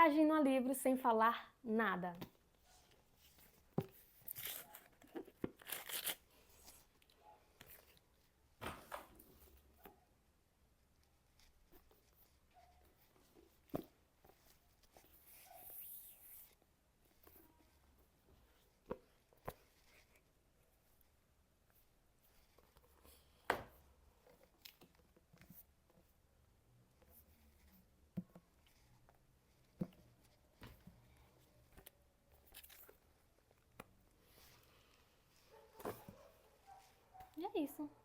página no livro sem falar nada. E é isso.